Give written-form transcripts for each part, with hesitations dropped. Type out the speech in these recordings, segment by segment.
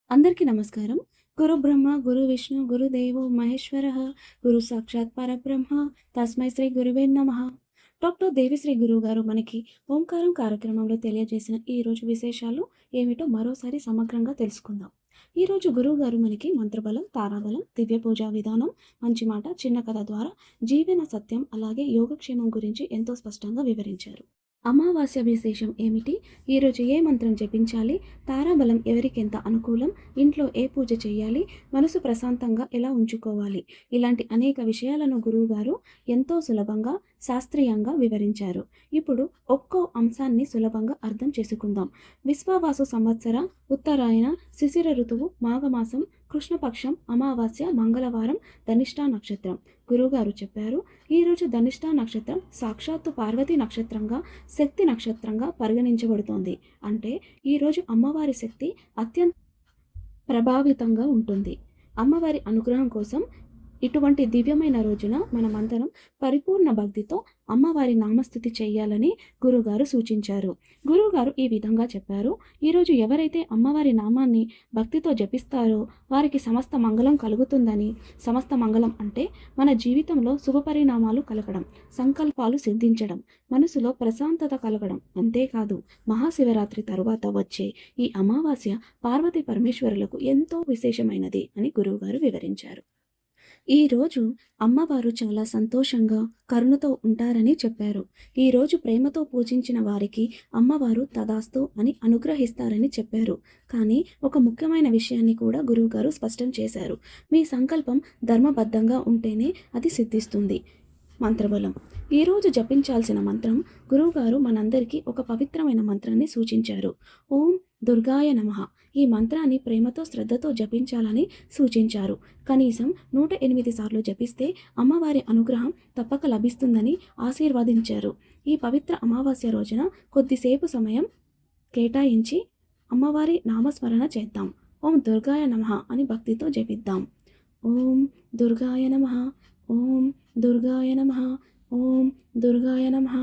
అందరికీ నమస్కారం. గురు బ్రహ్మ, గురు విష్ణు, గురుదేవో మహేశ్వరః, గురు సాక్షాత్ పరబ్రహ్మ, తస్మై శ్రీ గురువే నమః. డాక్టర్ దేవిశ్రీ గురువు గారు మనకి ఓంకారం కార్యక్రమంలో తెలియజేసిన ఈరోజు విశేషాలు ఏమిటో మరోసారి సమగ్రంగా తెలుసుకుందాం. ఈరోజు గురువు గారు మనకి మంత్రబలం, తారాబలం, దివ్య పూజా విధానం, మంచి మాట, చిన్న కథ ద్వారా జీవన సత్యం అలాగే యోగక్షేమం గురించి ఎంతో స్పష్టంగా వివరించారు. అమావాస్య విశేషం ఏమిటి? ఈరోజు ఏ మంత్రం జపించాలి? తారాబలం ఎవరికెంత అనుకూలం? ఇంట్లో ఏ పూజ చేయాలి? మనసు ప్రశాంతంగా ఎలా ఉంచుకోవాలి? ఇలాంటి అనేక విషయాలను గురువుగారు ఎంతో సులభంగా, శాస్త్రీయంగా వివరించారు. ఇప్పుడు ఒక్కో అంశాన్ని సులభంగా అర్థం చేసుకుందాం. విశ్వావాసు సంవత్సర ఉత్తరాయణ శిశిర ఋతువు మాఘమాసం కృష్ణపక్షం అమావాస్య మంగళవారం ధనిష్టా నక్షత్రం. గురువుగారు చెప్పారు, ఈరోజు ధనిష్టా నక్షత్రం సాక్షాత్తు పార్వతీ నక్షత్రంగా, శక్తి నక్షత్రంగా పరిగణించబడుతోంది. అంటే ఈరోజు అమ్మవారి శక్తి అత్యంత ప్రభావితంగా ఉంటుంది. అమ్మవారి అనుగ్రహం కోసం ఇటువంటి దివ్యమైన రోజున మనమందరం పరిపూర్ణ భక్తితో అమ్మవారి నామస్థుతి చేయాలని గురుగారు సూచించారు. గురుగారు ఈ విధంగా చెప్పారు, ఈరోజు ఎవరైతే అమ్మవారి నామాన్ని భక్తితో జపిస్తారో వారికి సమస్త మంగళం కలుగుతుందని. సమస్త మంగళం అంటే మన జీవితంలో శుభపరిణామాలు కలగడం, సంకల్పాలు సిద్ధించడం, మనసులో ప్రశాంతత కలగడం. అంతేకాదు మహాశివరాత్రి తరువాత వచ్చే ఈ అమావాస్య పార్వతీ పరమేశ్వరులకు ఎంతో విశేషమైనది అని గురువుగారు వివరించారు. ఈరోజు అమ్మవారు చాలా సంతోషంగా, కరుణతో ఉంటారని చెప్పారు. ఈరోజు ప్రేమతో పూజించిన వారికి అమ్మవారు తదాస్తు అని అనుగ్రహిస్తారని చెప్పారు. కానీ ఒక ముఖ్యమైన విషయాన్ని కూడా గురువుగారు స్పష్టం చేశారు. మీ సంకల్పం ధర్మబద్ధంగా ఉంటేనే అది సిద్ధిస్తుంది. మంత్రబలం. ఈరోజు జపించాల్సిన మంత్రం గురువుగారు మనందరికీ ఒక పవిత్రమైన మంత్రాన్ని సూచించారు. ఓం దుర్గాయ నమః. ఈ మంత్రాన్ని ప్రేమతో శ్రద్ధతో జపించాలని సూచించారు. కనీసం 108 సార్లు జపిస్తే అమ్మవారి అనుగ్రహం తప్పక లభిస్తుందని ఆశీర్వదించారు. ఈ పవిత్ర అమావాస్య రోజున కొద్దిసేపు సమయం కేటాయించి అమ్మవారి నామస్మరణ చేద్దాం. ఓం దుర్గాయ నమః అని భక్తితో జపిద్దాం. ఓం దుర్గాయ నమః. ఓం దుర్గాయ నమః. ఓం దుర్గాయ నమః.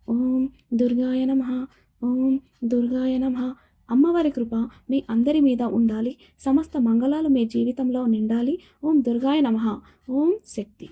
ఓం దుర్గాయ నమః. ఓం దుర్గాయ నమః. అమ్మవారి కృప మీ అందరి మీద ఉండాలి. సమస్త మంగళాలు మీ జీవితంలో నిండాలి. ఓం దుర్గాయ నమః. ఓం శక్తి.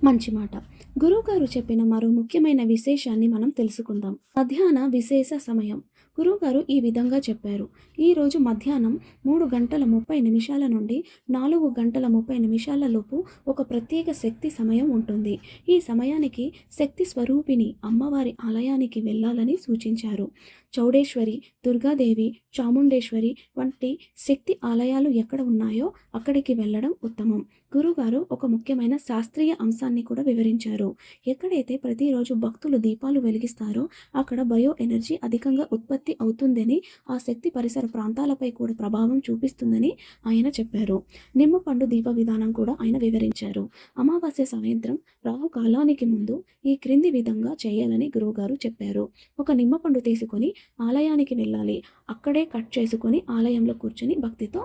మంచి మాట. గురువుగారు చెప్పిన మరో ముఖ్యమైన విశేషాన్ని మనం తెలుసుకుందాం. మధ్యాహ్న విశేష సమయం. గురువుగారు ఈ విధంగా చెప్పారు, ఈరోజు మధ్యాహ్నం 3:30 నుండి 4:30 లోపు ఒక ప్రత్యేక శక్తి సమయం ఉంటుంది. ఈ సమయానికి శక్తి స్వరూపిణి అమ్మవారి ఆలయానికి వెళ్ళాలని సూచించారు. చౌడేశ్వరి, దుర్గాదేవి, చాముండేశ్వరి వంటి శక్తి ఆలయాలు ఎక్కడ ఉన్నాయో అక్కడికి వెళ్ళడం ఉత్తమం. గురుగారు ఒక ముఖ్యమైన శాస్త్రీయ అంశాన్ని కూడా వివరించారు. ఎక్కడైతే ప్రతిరోజు భక్తులు దీపాలు వెలిగిస్తారో అక్కడ బయో ఎనర్జీ అధికంగా ఉత్పత్తి అవుతుందని, ఆ శక్తి పరిసర ప్రాంతాలపై కూడా ప్రభావం చూపిస్తుందని ఆయన చెప్పారు. నిమ్మపండు దీప విధానం కూడా ఆయన వివరించారు. అమావాస్య సాయంత్రం రాహు కాలానికి ముందు ఈ క్రింది విధంగా చేయాలని గురువుగారు చెప్పారు. ఒక నిమ్మపండు తీసుకొని ఆలయానికి వెళ్ళాలి. అక్కడే కట్ చేసుకొని ఆలయంలో కూర్చొని భక్తితో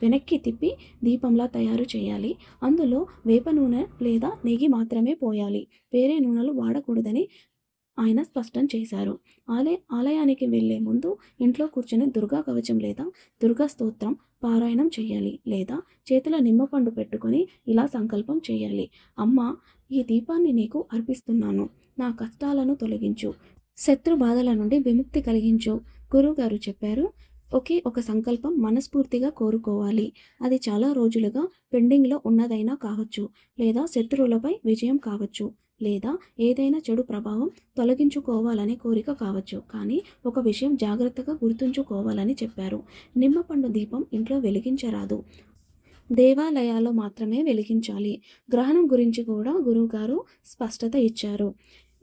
వెనక్కి తిప్పి దీపంలా తయారు చేయాలి. అందులో వేప నూనె లేదా నెయ్యి మాత్రమే పోయాలి. వేరే నూనెలు వాడకూడదని ఆయన స్పష్టం చేశారు. ఆలయానికి వెళ్లే ముందు ఇంట్లో కూర్చొని దుర్గా కవచం లేదా దుర్గా స్తోత్రం పారాయణం చేయాలి. లేదా చేతిలో నిమ్మపండు పెట్టుకొని ఇలా సంకల్పం చేయాలి. అమ్మ, ఈ దీపాన్ని నీకు అర్పిస్తున్నాను. నా కష్టాలను తొలగించు, శత్రు బాధల నుండి విముక్తి కలిగించు. గురువుగారు చెప్పారు, ఒకే ఒక సంకల్పం మనస్ఫూర్తిగా కోరుకోవాలి. అది చాలా రోజులుగా పెండింగ్లో ఉన్నదైనా కావచ్చు, లేదా శత్రువులపై విజయం కావచ్చు, లేదా ఏదైనా చెడు ప్రభావం తొలగించుకోవాలనే కోరిక కావచ్చు. కానీ ఒక విషయం జాగ్రత్తగా గుర్తుంచుకోవాలని చెప్పారు. నిమ్మపండు దీపం ఇంట్లో వెలిగించరాదు, దేవాలయాల్లో మాత్రమే వెలిగించాలి. గ్రహణం గురించి కూడా గురువుగారు స్పష్టత ఇచ్చారు.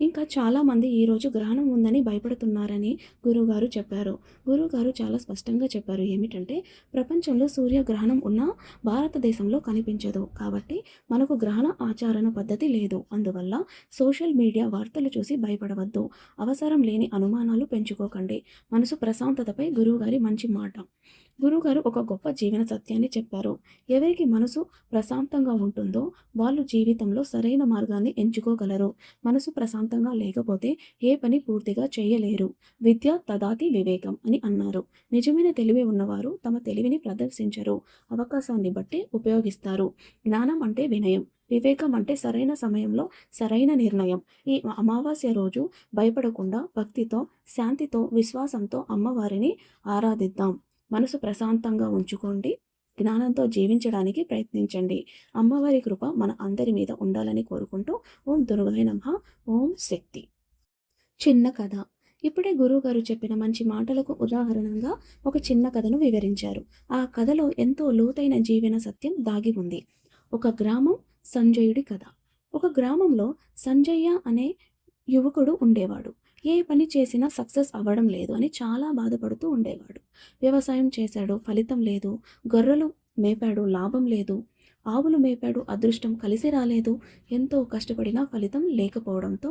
ఇంకా చాలామంది ఈరోజు గ్రహణం ఉందని భయపడుతున్నారని గురువుగారు చెప్పారు. గురువుగారు చాలా స్పష్టంగా చెప్పారు ఏమిటంటే, ప్రపంచంలో సూర్యగ్రహణం ఉన్నా భారతదేశంలో కనిపించదు. కాబట్టి మనకు గ్రహణ ఆచరణ పద్ధతి లేదు. అందువల్ల సోషల్ మీడియా వార్తలు చూసి భయపడవద్దు. అవసరం లేని అనుమానాలు పెంచుకోకండి. మనసు ప్రశాంతతపై గురువుగారి మంచి మాట. గురువుగారు ఒక గొప్ప జీవన సత్యాన్ని చెప్పారు. ఎవరికి మనసు ప్రశాంతంగా ఉంటుందో వాళ్ళు జీవితంలో సరైన మార్గాన్ని ఎంచుకోగలరు. మనసు ప్రశాంతంగా లేకపోతే ఏ పని పూర్తిగా చేయలేరు. విద్య తదాతి వివేకం అని అన్నారు. నిజమైన తెలివి ఉన్నవారు తమ తెలివిని ప్రదర్శించరు. అవకాశాన్ని బట్టి ఉపయోగిస్తారు. జ్ఞానం అంటే వినయం. వివేకం అంటే సరైన సమయంలో సరైన నిర్ణయం. ఈ అమావాస్య రోజు భయపడకుండా భక్తితో, శాంతితో, విశ్వాసంతో అమ్మవారిని ఆరాధిద్దాం. మనసు ప్రశాంతంగా ఉంచుకోండి. జ్ఞానంతో జీవించడానికి ప్రయత్నించండి. అమ్మవారి కృప మన అందరి మీద ఉండాలని కోరుకుంటూ ఓం దుర్గాయ నమః. ఓం శక్తి. చిన్న కథ. ఇప్పుడే గురువుగారు చెప్పిన మంచి మాటలకు ఉదాహరణగా ఒక చిన్న కథను వివరించారు. ఆ కథలో ఎంతో లోతైన జీవన సత్యం దాగి ఉంది. ఒక గ్రామం, సంజయుడి కథ. ఒక గ్రామంలో సంజయ్య అనే యువకుడు ఉండేవాడు. ఏ పని చేసినా సక్సెస్ అవ్వడం లేదు అని చాలా బాధపడుతూ ఉండేవాడు. వ్యవసాయం చేశాడు, ఫలితం లేదు. గొర్రెలు మేపాడు, లాభం లేదు. ఆవులు మేపాడు, అదృష్టం కలిసి రాలేదు. ఎంతో కష్టపడినా ఫలితం లేకపోవడంతో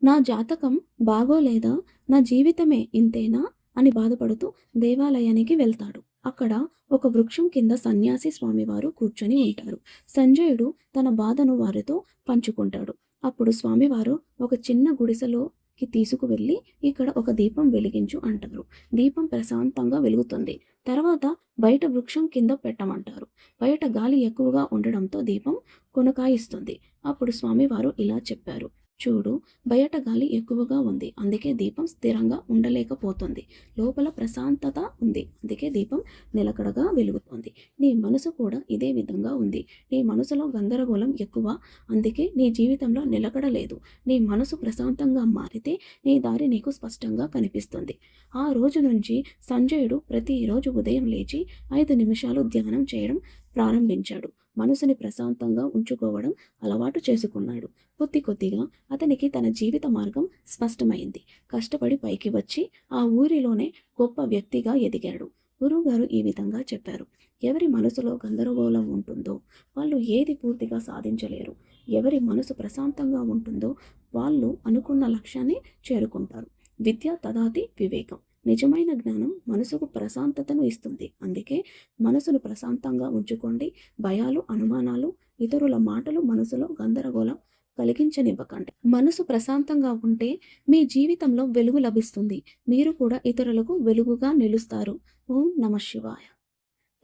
నా జాతకం బాగోలేదా, నా జీవితమే ఇంతేనా అని బాధపడుతూ దేవాలయానికి వెళ్తాడు. అక్కడ ఒక వృక్షం కింద సన్యాసి స్వామివారు కూర్చొని ఉంటారు. సంజయుడు తన బాధను వారితో పంచుకుంటాడు. అప్పుడు స్వామివారు ఒక చిన్న గుడిసెలోకి తీసుకువెళ్ళి ఇక్కడ ఒక దీపం వెలిగించు అంటారు. దీపం ప్రశాంతంగా వెలుగుతుంది. తర్వాత బయట వృక్షం కింద పెట్టమంటారు. బయట గాలి ఎక్కువగా ఉండడంతో దీపం కొనకాయిస్తుంది. అప్పుడు స్వామివారు ఇలా చెప్పారు, చూడు, బయట గాలి ఎక్కువగా ఉంది, అందుకే దీపం స్థిరంగా ఉండలేకపోతుంది. లోపల ప్రశాంతత ఉంది, అందుకే దీపం నిలకడగా వెలుగుతుంది. నీ మనసు కూడా ఇదే విధంగా ఉంది. నీ మనసులో గందరగోళం ఎక్కువ, అందుకే నీ జీవితంలో నిలకడ లేదు. నీ మనసు ప్రశాంతంగా మారితే నీ దారి నీకు స్పష్టంగా కనిపిస్తుంది. ఆ రోజు నుంచి సంజయుడు ప్రతిరోజు ఉదయం లేచి 5 నిమిషాలు ధ్యానం చేయడం ప్రారంభించాడు. మనసుని ప్రశాంతంగా ఉంచుకోవడం అలవాటు చేసుకున్నాడు. కొద్ది కొద్దిగా అతనికి తన జీవిత మార్గం స్పష్టమైంది. కష్టపడి పైకి వచ్చి ఆ ఊరిలోనే గొప్ప వ్యక్తిగా ఎదిగాడు. గురువుగారు ఈ విధంగా చెప్పారు, ఎవరి మనసులో గందరగోళం ఉంటుందో వాళ్ళు ఏది పూర్తిగా సాధించలేరు. ఎవరి మనసు ప్రశాంతంగా ఉంటుందో వాళ్ళు అనుకున్న లక్ష్యాన్ని చేరుకుంటారు. విద్య తదాతి వివేకం. నిజమైన జ్ఞానం మనసుకు ప్రశాంతతను ఇస్తుంది. అందుకే మనసును ప్రశాంతంగా ఉంచుకోండి. భయాలు, అనుమానాలు, ఇతరుల మాటలు మనసులో గందరగోళం కలిగించనివ్వకండి. మనసు ప్రశాంతంగా ఉంటే మీ జీవితంలో వెలుగు లభిస్తుంది. మీరు కూడా ఇతరులకు వెలుగుగా నిలుస్తారు. ఓం నమః శివాయ.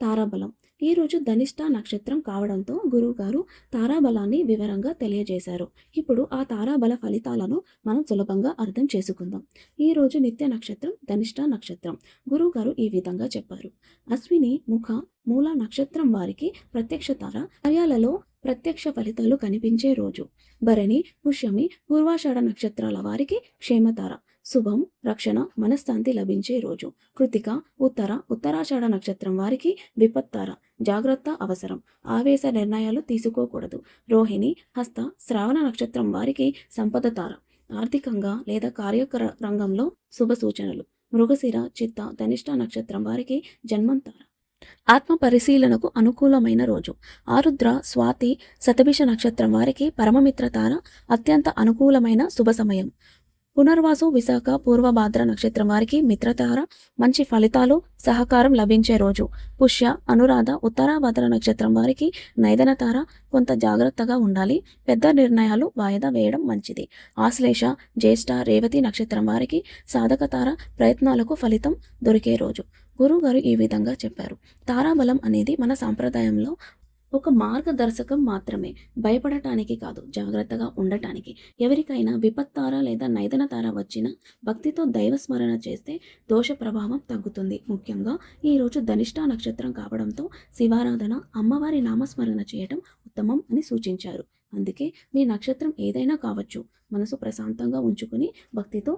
తారాబలం. ఈరోజు ధనిష్ట నక్షత్రం కావడంతో గురువుగారు తారాబలాన్ని వివరంగా తెలియజేశారు. ఇప్పుడు ఆ తారాబల ఫలితాలను మనం సులభంగా అర్థం చేసుకుందాం. ఈరోజు నిత్య నక్షత్రం ధనిష్ట నక్షత్రం. గురువుగారు ఈ విధంగా చెప్పారు, అశ్విని, ముఖ, మూల నక్షత్రం వారికి ప్రత్యక్ష తార, కార్యాలలో ప్రత్యక్ష ఫలితాలు కనిపించే రోజు. భరణి, పుష్యమి, పూర్వాషాఢ నక్షత్రాల వారికి క్షేమతార, శుభం, రక్షణ, మనశ్శాంతి లభించే రోజు. కృతిక, ఉత్తర, ఉత్తరాషాఢ నక్షత్రం వారికి విపత్తార, జాగ్రత్త అవసరం, ఆవేశ నిర్ణయాలు తీసుకోకూడదు. రోహిణి, హస్త, శ్రావణ నక్షత్రం వారికి సంపద తార, ఆర్థికంగా లేదా కార్యకర రంగంలో శుభ సూచనలు. మృగశిర, చిత్త, ధనిష్ట నక్షత్రం వారికి జన్మంతార, ఆత్మ పరిశీలనకు అనుకూలమైన రోజు. ఆరుద్ర, స్వాతి, శతభిష నక్షత్రం వారికి పరమమిత్రతార, అత్యంత అనుకూలమైన శుభ సమయం. పునర్వాసు, విశాఖ, పూర్వభాద్ర నక్షత్రం వారికి మిత్రతార, మంచి ఫలితాలు, సహకారం లభించే రోజు. పుష్య, అనురాధ, ఉత్తరాభద్ర నక్షత్రం వారికి నైదనతార, కొంత జాగ్రత్తగా ఉండాలి. పెద్ద నిర్ణయాలు వాయిదా వేయడం మంచిది. ఆశ్లేష, జ్యేష్ఠ, రేవతి నక్షత్రం వారికి సాధకతార, ప్రయత్నాలకు ఫలితం దొరికే రోజు. గురువుగారు ఈ విధంగా చెప్పారు, తారాబలం అనేది మన సాంప్రదాయంలో ఒక మార్గదర్శకం మాత్రమే. భయపడటానికి కాదు, జాగ్రత్తగా ఉండటానికి. ఎవరికైనా విపత్తార లేదా నైదన తార వచ్చినా భక్తితో దైవస్మరణ చేస్తే దోష ప్రభావం తగ్గుతుంది. ముఖ్యంగా ఈరోజు ధనిష్ట నక్షత్రం కావడంతో శివారాధన, అమ్మవారి నామస్మరణ చేయటం ఉత్తమం అని సూచించారు. అందుకే మీ నక్షత్రం ఏదైనా కావచ్చు, మనసు ప్రశాంతంగా ఉంచుకుని భక్తితో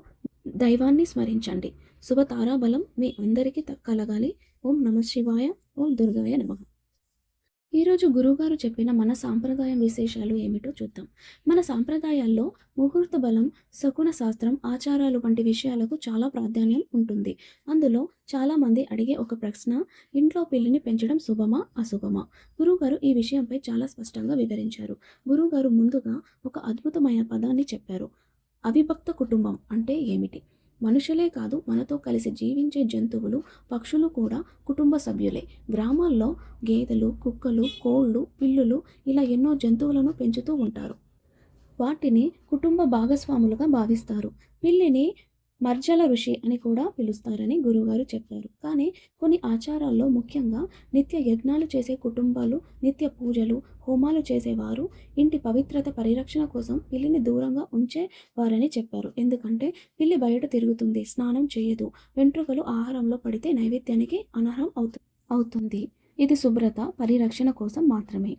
దైవాన్ని స్మరించండి. శుభ తారాబలం మీ అందరికీ కలగాలి. ఓం నమః శివాయ. ఓం దుర్గాయ నమః. ఈరోజు గురువుగారు చెప్పిన మన సాంప్రదాయం విశేషాలు ఏమిటో చూద్దాం. మన సాంప్రదాయాల్లో ముహూర్త బలం, శకున శాస్త్రం, ఆచారాలు వంటి విషయాలకు చాలా ప్రాధాన్యం ఉంటుంది. అందులో చాలామంది అడిగే ఒక ప్రశ్న, ఇంట్లో పిల్లిని పెంచడం శుభమా అశుభమా? గురువుగారు ఈ విషయంపై చాలా స్పష్టంగా వివరించారు. గురువుగారు ముందుగా ఒక అద్భుతమైన పదాన్ని చెప్పారు, అవిభక్త కుటుంబం అంటే ఏమిటి? మనుషులే కాదు, మనతో కలిసి జీవించే జంతువులు, పక్షులు కూడా కుటుంబ సభ్యులే. గ్రామాల్లో గేదెలు, కుక్కలు, కోళ్ళు, పిల్లులు ఇలా ఎన్నో జంతువులను పెంచుతూ ఉంటారు. వాటిని కుటుంబ భాగస్వాములుగా భావిస్తారు. పిల్లిని మర్జల ఋషి అని కూడా పిలుస్తారని గురువుగారు చెప్పారు. కానీ కొన్ని ఆచారాల్లో, ముఖ్యంగా నిత్య యజ్ఞాలు చేసే కుటుంబాలు, నిత్య పూజలు, హోమాలు చేసేవారు ఇంటి పవిత్రత పరిరక్షణ కోసం పిల్లిని దూరంగా ఉంచేవారని చెప్పారు. ఎందుకంటే పిల్లి బయట తిరుగుతుంది, స్నానం చేయదు, వెంట్రుకలు ఆహారంలో పడితే నైవేద్యానికి అనర్హం అవుతుంది. ఇది శుభ్రత పరిరక్షణ కోసం మాత్రమే,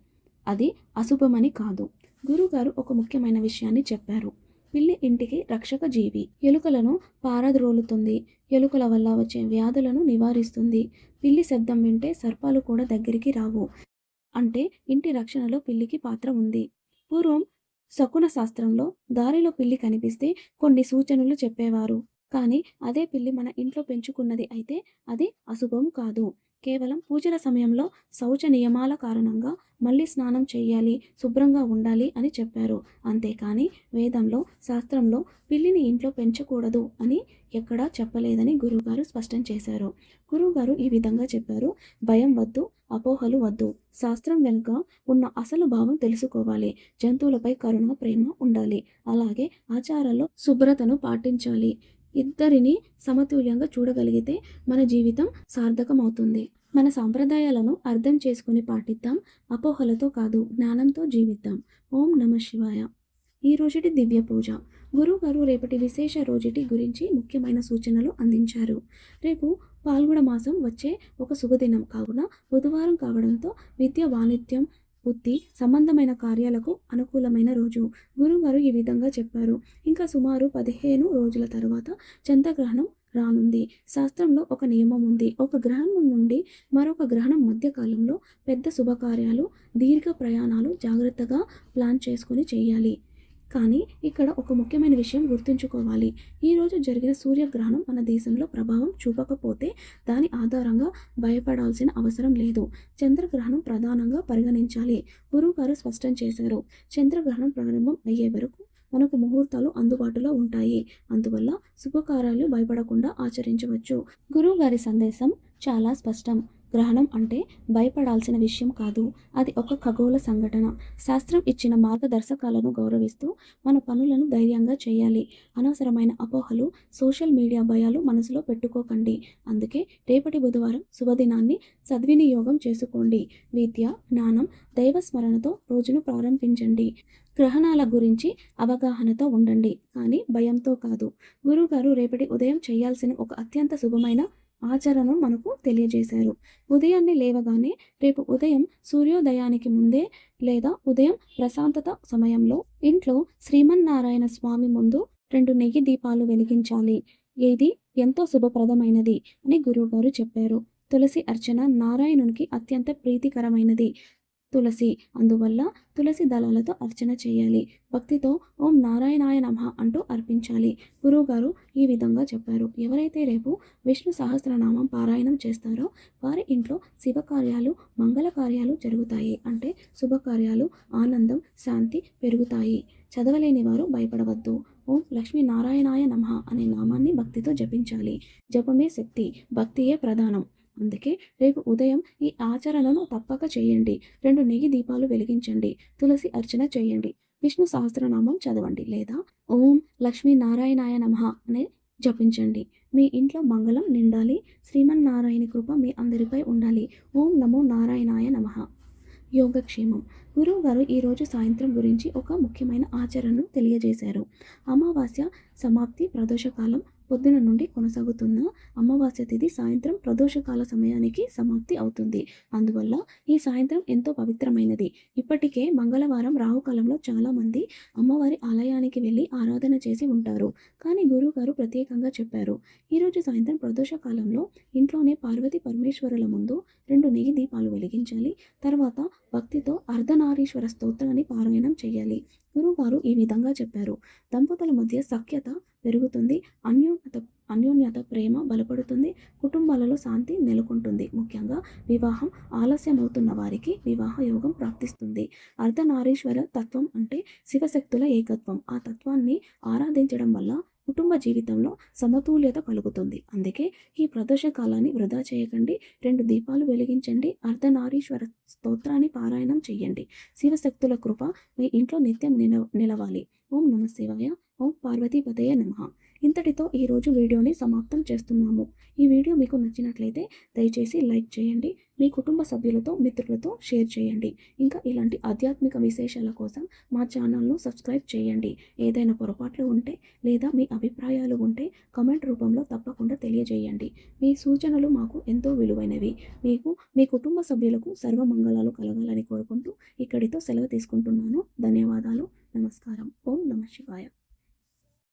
అది అశుభమని కాదు. గురుగారు ఒక ముఖ్యమైన విషయాన్ని చెప్పారు. పిల్లి ఇంటికి రక్షక జీవి. ఎలుకలను పారద్రోలుతుంది. ఎలుకల వల్ల వచ్చే వ్యాధులను నివారిస్తుంది. పిల్లి శబ్దం వింటే సర్పాలు కూడా దగ్గరికి రావు. అంటే ఇంటి రక్షణలో పిల్లికి పాత్ర ఉంది. పూర్వం శకున శాస్త్రంలో దారిలో పిల్లి కనిపిస్తే కొన్ని సూచనలు చెప్పేవారు. కానీ అదే పిల్లి మన ఇంట్లో పెంచుకున్నది అయితే అది అశుభం కాదు. కేవలం పూజల సమయంలో శౌచ నియమాల కారణంగా మళ్ళీ స్నానం చేయాలి, శుభ్రంగా ఉండాలి అని చెప్పారు. అంతేకాని వేదంలో, శాస్త్రంలో పిల్లిని ఇంట్లో పెంచకూడదు అని ఎక్కడా చెప్పలేదని గురువుగారు స్పష్టం చేశారు. గురువుగారు ఈ విధంగా చెప్పారు. భయం వద్దు, అపోహలు వద్దు. శాస్త్రం వెనుక ఉన్న అసలు భావం తెలుసుకోవాలి. జంతువులపై కరుణ, ప్రేమ ఉండాలి. అలాగే ఆచారాల్లో శుభ్రతను పాటించాలి. ఇద్దరిని సమతుల్యంగా చూడగలిగితే మన జీవితం సార్థకమవుతుంది. మన సాంప్రదాయాలను అర్థం చేసుకుని పాటిద్దాం. అపోహలతో కాదు, జ్ఞానంతో జీవిద్దాం. ఓం నమః శివాయ. ఈ రోజుటి దివ్య పూజ. గురువుగారు రేపటి విశేష రోజుటి గురించి ముఖ్యమైన సూచనలు అందించారు. రేపు పాల్గొన మాసం వచ్చే ఒక శుభదినం కావున బుధవారం కావడంతో విద్య, వాణిజ్యం, బుద్ధి సంబంధమైన కార్యాలకు అనుకూలమైన రోజు. గురువుగారు ఈ విధంగా చెప్పారు. ఇంకా సుమారు 15 రోజుల తర్వాత చంద్రగ్రహణం రానుంది. శాస్త్రంలో ఒక నియమం ఉంది. ఒక గ్రహణం నుండి మరొక గ్రహణం మధ్యకాలంలో పెద్ద శుభకార్యాలు, దీర్ఘ ప్రయాణాలు జాగ్రత్తగా ప్లాన్ చేసుకుని చేయాలి. కానీ ఇక్కడ ఒక ముఖ్యమైన విషయం గుర్తుంచుకోవాలి. ఈరోజు జరిగిన సూర్యగ్రహణం మన దేశంలో ప్రభావం చూపకపోతే దాని ఆధారంగా భయపడాల్సిన అవసరం లేదు. చంద్రగ్రహణం ప్రధానంగా పరిగణించాలి. గురువుగారు స్పష్టం చేశారు. చంద్రగ్రహణం ప్రారంభం అయ్యే వరకు మనకు ముహూర్తాలు అందుబాటులో ఉంటాయి. అందువల్ల శుభకార్యాలు భయపడకుండా ఆచరించవచ్చు. గురువుగారి సందేశం చాలా స్పష్టం. గ్రహణం అంటే భయపడాల్సిన విషయం కాదు, అది ఒక ఖగోళ సంఘటన. శాస్త్రం ఇచ్చిన మార్గదర్శకాలను గౌరవిస్తూ మన పనులను ధైర్యంగా చేయాలి. అనవసరమైన అపోహలు, సోషల్ మీడియా భయాలు మనసులో పెట్టుకోకండి. అందుకే రేపటి బుధవారం శుభదినాన్ని సద్వినియోగం చేసుకోండి. విద్య, జ్ఞానం, దైవస్మరణతో రోజును ప్రారంభించండి. గ్రహణాల గురించి అవగాహనతో ఉండండి, కానీ భయంతో కాదు. గురువుగారు రేపటి ఉదయం చేయాల్సిన ఒక అత్యంత శుభమైన ఆచరణను మనకు తెలియజేశారు. ఉదయాన్నే లేవగానే రేపు ఉదయం సూర్యోదయానికి ముందే లేదా ఉదయం ప్రశాంతత సమయంలో ఇంట్లో శ్రీమన్నారాయణ స్వామి ముందు 2 నెయ్యి దీపాలు వెలిగించాలి. ఇది ఎంతో శుభప్రదమైనది అని గురువుగారు చెప్పారు. తులసి అర్చన నారాయణునికి అత్యంత ప్రీతికరమైనది. తులసి, అందువల్ల తులసి దళాలతో అర్చన చేయాలి. భక్తితో ఓం నారాయణాయ నమః అంటూ అర్పించాలి. గురువుగారు ఈ విధంగా చెప్పారు. ఎవరైతే రేపు విష్ణు సహస్రనామం పారాయణం చేస్తారో వారి ఇంట్లో శివకార్యాలు, మంగళ కార్యాలు జరుగుతాయి. అంటే శుభకార్యాలు, ఆనందం, శాంతి పెరుగుతాయి. చదవలేని వారు భయపడవద్దు. ఓం లక్ష్మీ నారాయణాయ నమః అనే నామాన్ని భక్తితో జపించాలి. జపమే శక్తి, భక్తియే ప్రధానం. అందుకే రేపు ఉదయం ఈ ఆచరణను తప్పక చేయండి. 2 నెయ్యి దీపాలు వెలిగించండి. తులసి అర్చన చేయండి. విష్ణు సహస్రనామం చదవండి లేదా ఓం లక్ష్మీ నారాయణాయ నమః అనే జపించండి. మీ ఇంట్లో మంగళం నిండాలి. శ్రీమన్నారాయణ కృప మీ అందరిపై ఉండాలి. ఓం నమో నారాయణాయ నమః. యోగక్షేమం. గురువుగారు ఈరోజు సాయంత్రం గురించి ఒక ముఖ్యమైన ఆచరణను తెలియజేశారు. అమావాస్య సమాప్తి ప్రదోషకాలం పొద్దున నుండి కొనసాగుతున్న అమావాస్య తిథి సాయంత్రం ప్రదోషకాల సమయానికి సమాప్తి అవుతుంది. అందువల్ల ఈ సాయంత్రం ఎంతో పవిత్రమైనది. ఇప్పటికే మంగళవారం రాహుకాలంలో చాలామంది అమ్మవారి ఆలయానికి వెళ్ళి ఆరాధన చేసి ఉంటారు. కానీ గురువుగారు ప్రత్యేకంగా చెప్పారు. ఈరోజు సాయంత్రం ప్రదోషకాలంలో ఇంట్లోనే పార్వతీ పరమేశ్వరుల ముందు 2 నెయ్యి దీపాలు వెలిగించాలి. తర్వాత భక్తితో అర్ధనారీశ్వర స్తోత్రాన్ని పారాయణం చేయాలి. గురువుగారు ఈ విధంగా చెప్పారు. దంపతుల మధ్య సఖ్యత పెరుగుతుంది, అన్యోన్యత ప్రేమ బలపడుతుంది, కుటుంబాలలో శాంతి నెలకొంటుంది. ముఖ్యంగా వివాహం ఆలస్యమవుతున్న వారికి వివాహ యోగం ప్రాప్తిస్తుంది. అర్ధనారీశ్వర తత్వం అంటే శివశక్తుల ఏకత్వం. ఆ తత్వాన్ని ఆరాధించడం వల్ల కుటుంబ జీవితంలో సమతుల్యత కలుగుతుంది. అందుకే ఈ ప్రదోష కాలాన్ని వృధా చేయకండి. 2 దీపాలు వెలిగించండి. అర్ధనారీశ్వర స్తోత్రాన్ని పారాయణం చేయండి. శివశక్తుల కృప మీ ఇంట్లో నిత్యం నిలవాలి. ఓం నమ శివాయ. ఓం పార్వతీపతయే నమః. ఇంతటితో ఈరోజు వీడియోని సమాప్తం చేస్తున్నాము. ఈ వీడియో మీకు నచ్చినట్లయితే దయచేసి లైక్ చేయండి. మీ కుటుంబ సభ్యులతో, మిత్రులతో షేర్ చేయండి. ఇంకా ఇలాంటి ఆధ్యాత్మిక విశేషాల కోసం మా ఛానల్ను సబ్స్క్రైబ్ చేయండి. ఏదైనా పొరపాట్లు ఉంటే లేదా మీ అభిప్రాయాలు ఉంటే కామెంట్ రూపంలో తప్పకుండా తెలియజేయండి. మీ సూచనలు మాకు ఎంతో విలువైనవి. మీకు, మీ కుటుంబ సభ్యులకు సర్వమంగళాలు కలగాలని కోరుకుంటూ ఇక్కడితో సెలవు తీసుకుంటున్నాను. ధన్యవాదాలు. నమస్కారం. ఓం నమ శివాయ.